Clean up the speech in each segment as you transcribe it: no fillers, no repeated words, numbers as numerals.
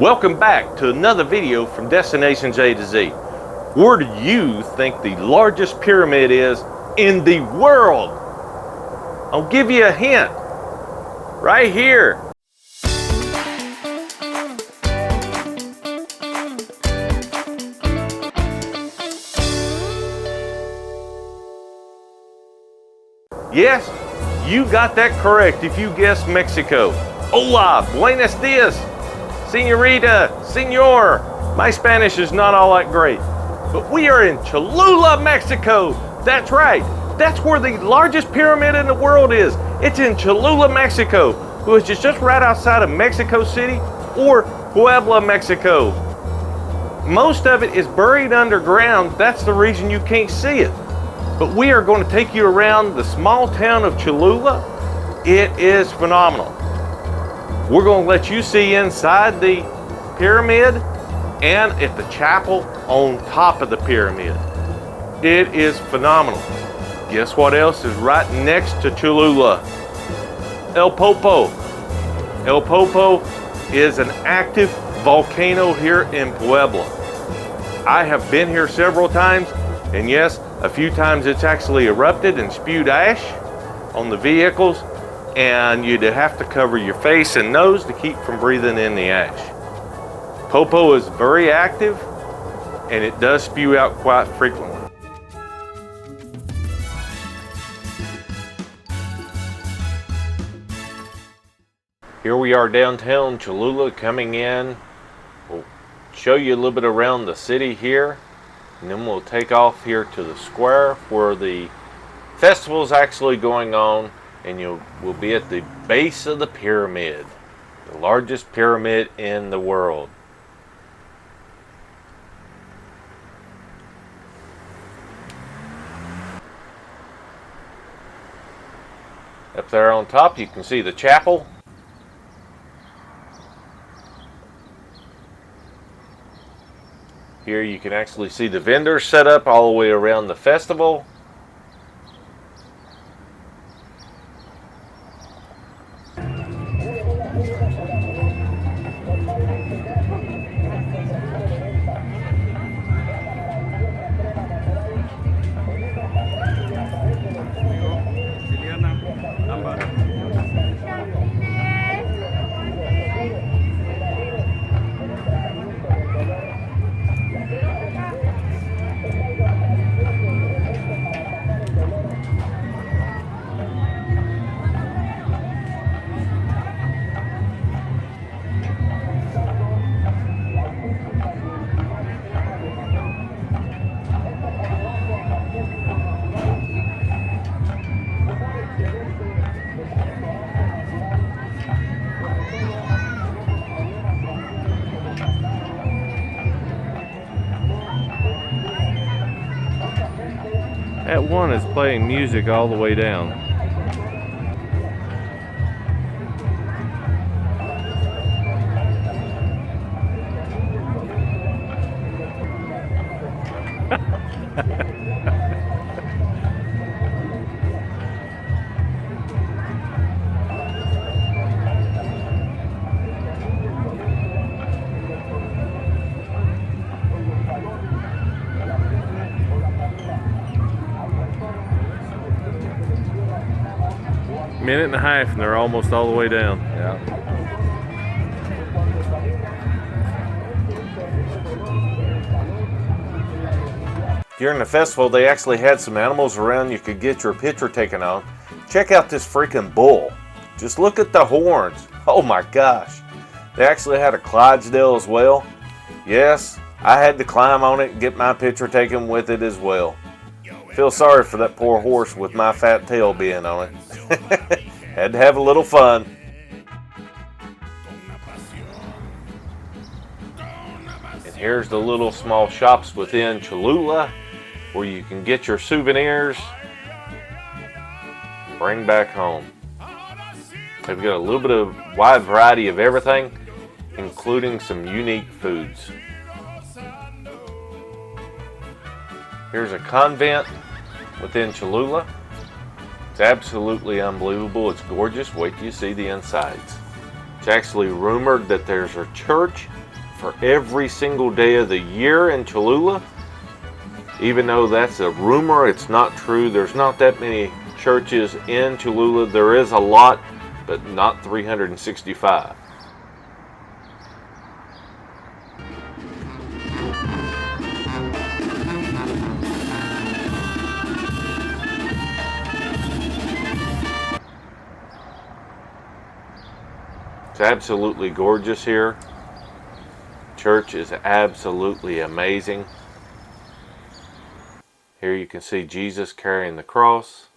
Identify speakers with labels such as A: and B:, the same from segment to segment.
A: Welcome back to another video from Destinations A to Z. Where do you think the largest pyramid is in the world? I'll give you a hint. Right here. Yes, you got that correct if you guessed Mexico. Hola, buenos dias, señorita, señor. My Spanish is not all that great, but we are in Cholula, Mexico. That's right. That's where the largest pyramid in the world is. It's in Cholula, Mexico, which is just right outside of Mexico City or Puebla, Mexico. Most of it is buried underground. That's the reason you can't see it. But we are going to take you around the small town of Cholula. It is phenomenal. We're going to let you see inside the pyramid and at the chapel on top of the pyramid. It is phenomenal. Guess what else is right next to Cholula? El Popo. El Popo is an active volcano here in Puebla. I have been here several times, and yes, a few times it's actually erupted and spewed ash on the vehicles, and you'd have to cover your face and nose to keep from breathing in the ash. Popo is very active, and it does spew out quite frequently. Here we are downtown Cholula coming in. We'll show you a little bit around the city here, and then we'll take off here to the square where the festival is actually going on, and we'll be at the base of the pyramid, the largest pyramid in the world. Up there on top you can see the chapel. Here you can actually see the vendors set up all the way around the festival. That one is playing music all the way down. Minute and a half and they're almost all the way down.
B: Yeah.
A: During the festival, they actually had some animals around you could get your picture taken on. Check out this freaking bull. Just look at the horns. Oh my gosh. They actually had a Clydesdale as well. Yes, I had to climb on it and get my picture taken with it as well. Feel sorry for that poor horse with my fat tail being on it. Had to have a little fun. And here's the little small shops within Cholula where you can get your souvenirs and bring back home. They've got a little bit of wide variety of everything, including some unique foods. Here's a convent within Cholula. It's absolutely unbelievable. It's gorgeous. Wait till you see the insides. It's actually rumored that there's a church for every single day of the year in Cholula. Even though that's a rumor, it's not true. There's not that many churches in Cholula. There is a lot, but not 365. It's absolutely gorgeous here. Church is absolutely amazing. Here you can see Jesus carrying the cross.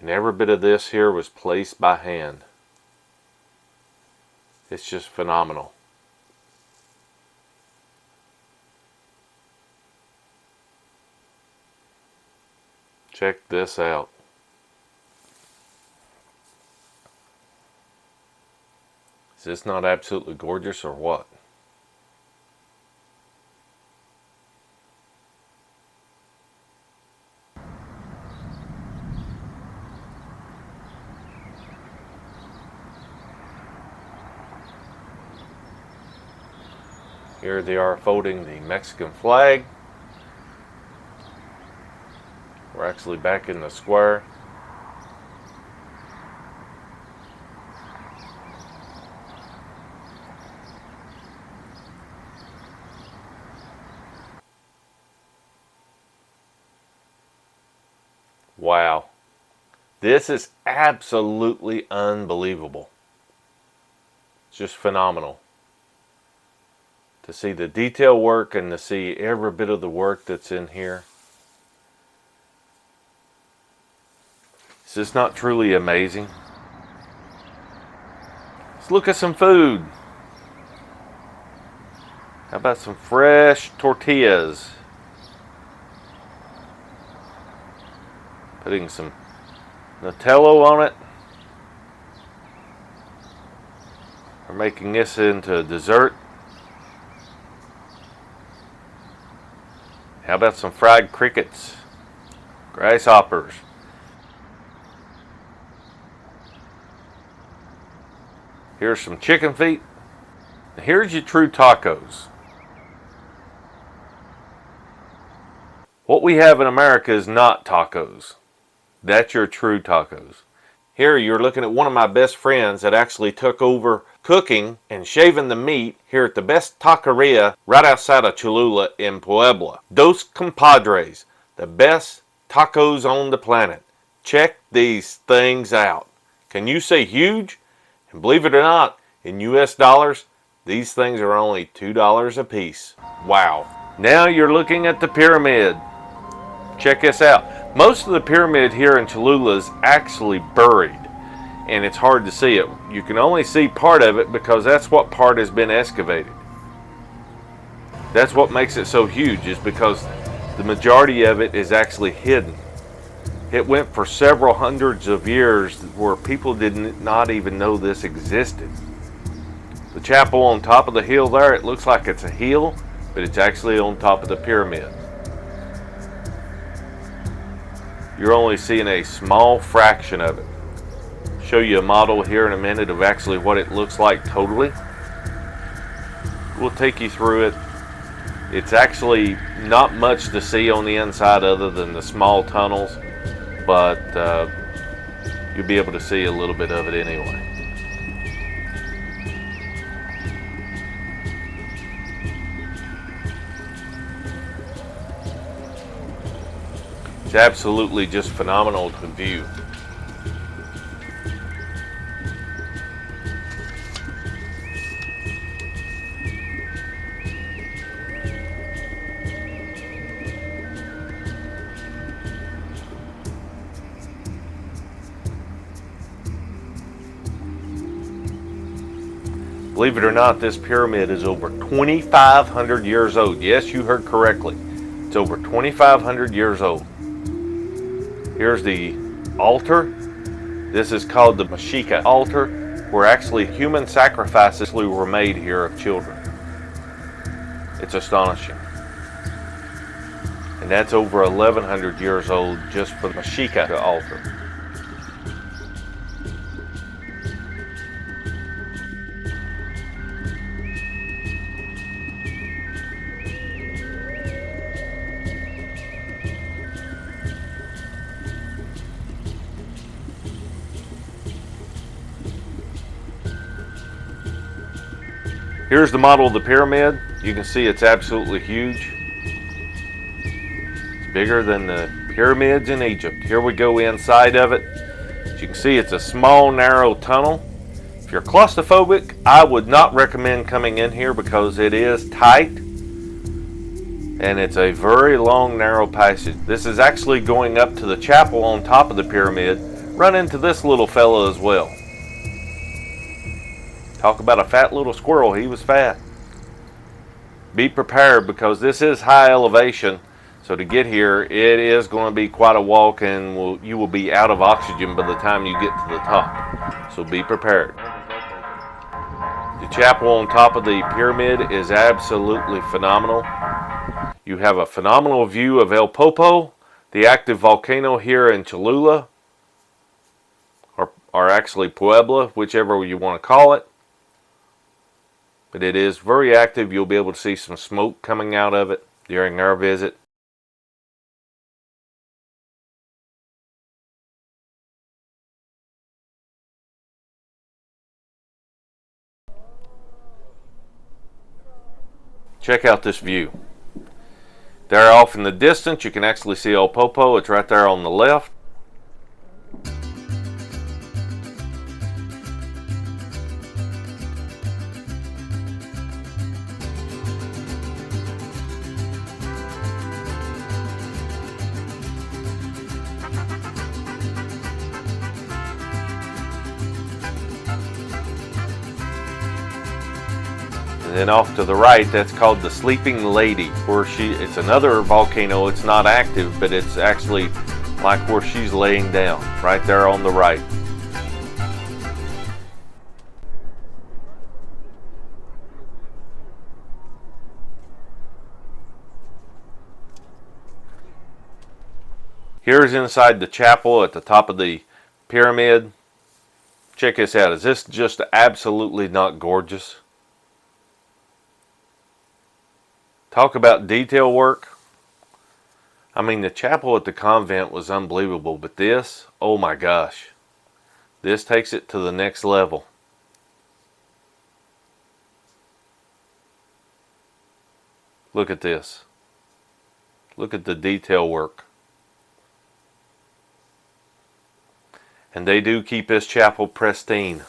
A: And every bit of this here was placed by hand. It's just phenomenal. Check this out. Is this not absolutely gorgeous or what? Here they are folding the Mexican flag. We're actually back in the square. Wow. This is absolutely unbelievable. It's just phenomenal. To see the detail work and to see every bit of the work that's in here. Is this not truly amazing? Let's look at some food. How about some fresh tortillas? Putting some Nutella on it. We're making this into a dessert. How about some fried crickets? Grasshoppers. Here's some chicken feet. Here's your true tacos. What we have in America is not tacos. That's your true tacos. Here you're looking at one of my best friends that actually took over cooking and shaving the meat here at the best taqueria right outside of Cholula in Puebla. Dos compadres, the best tacos on the planet. Check these things out. Can you say huge? And believe it or not, in US dollars, these things are only $2 a piece. Wow. Now you're looking at the pyramid. Check this out. Most of the pyramid here in Cholula is actually buried, and it's hard to see it. You can only see part of it because that's what part has been excavated. That's what makes it so huge, is because the majority of it is actually hidden. It went for several hundreds of years where people did not even know this existed. The chapel on top of the hill there, it looks like it's a hill, but it's actually on top of the pyramid. You're only seeing a small fraction of it. Show you a model here in a minute of actually what it looks like totally. We'll take you through it. It's actually not much to see on the inside other than the small tunnels, but you'll be able to see a little bit of it anyway. It's absolutely just phenomenal to view. Believe it or not, this pyramid is over 2,500 years old. Yes, you heard correctly. It's over 2,500 years old. Here's the altar. This is called the Mexica altar, where actually human sacrifices were made here of children. It's astonishing. And that's over 1,100 years old just for the Mexica altar. Here's the model of the pyramid. You can see it's absolutely huge. It's bigger than the pyramids in Egypt. Here we go inside of it. As you can see, it's a small, narrow tunnel. If you're claustrophobic, I would not recommend coming in here because it is tight and it's a very long, narrow passage. This is actually going up to the chapel on top of the pyramid. Run into this little fella as well. Talk about a fat little squirrel. He was fat. Be prepared because this is high elevation. So to get here, it is going to be quite a walk, and you will be out of oxygen by the time you get to the top. So be prepared. The chapel on top of the pyramid is absolutely phenomenal. You have a phenomenal view of El Popo, the active volcano here in Cholula, or actually Puebla, whichever you want to call it. But it is very active. You'll be able to see some smoke coming out of it during our visit. Check out this view. There off in the distance, you can actually see El Popo. It's right there on the left. And then off to the right, that's called the Sleeping Lady, where it's another volcano. It's not active, but it's actually like where she's laying down, right there on the right. Here's inside the chapel at the top of the pyramid. Check this out. Is this just absolutely not gorgeous? Talk about detail work. I mean, the chapel at the convent was unbelievable, but this, oh my gosh. This takes it to the next level. Look at this. Look at the detail work. And they do keep this chapel pristine.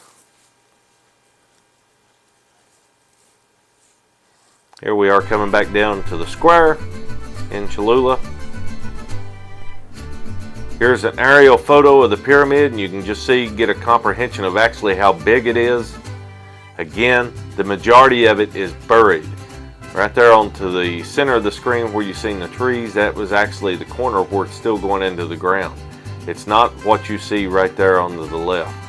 A: Here we are coming back down to the square in Cholula. Here's an aerial photo of the pyramid, and you can just get a comprehension of actually how big it is. Again, the majority of it is buried. Right there onto the center of the screen where you've seen the trees, that was actually the corner where it's still going into the ground. It's not what you see right there on the left.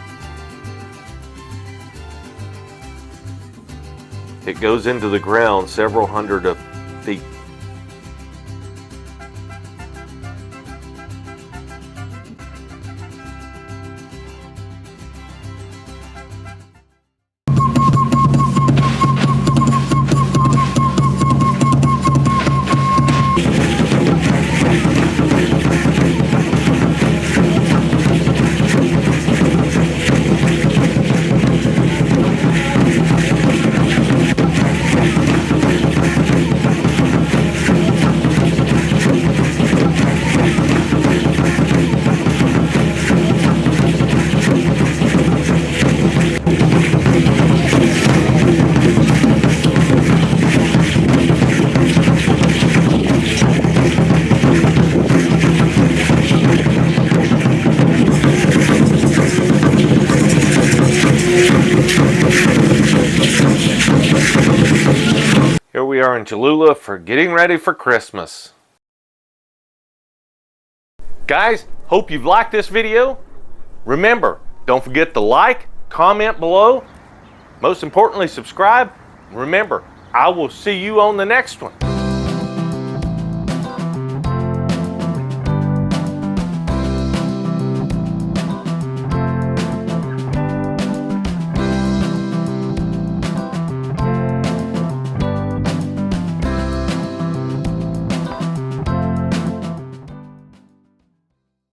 A: It goes into the ground several hundred of feet. Here we are in Cholula for getting ready for Christmas. Guys, hope you've liked this video. Remember, don't forget to like, comment below. Most importantly, subscribe. Remember, I will see you on the next one.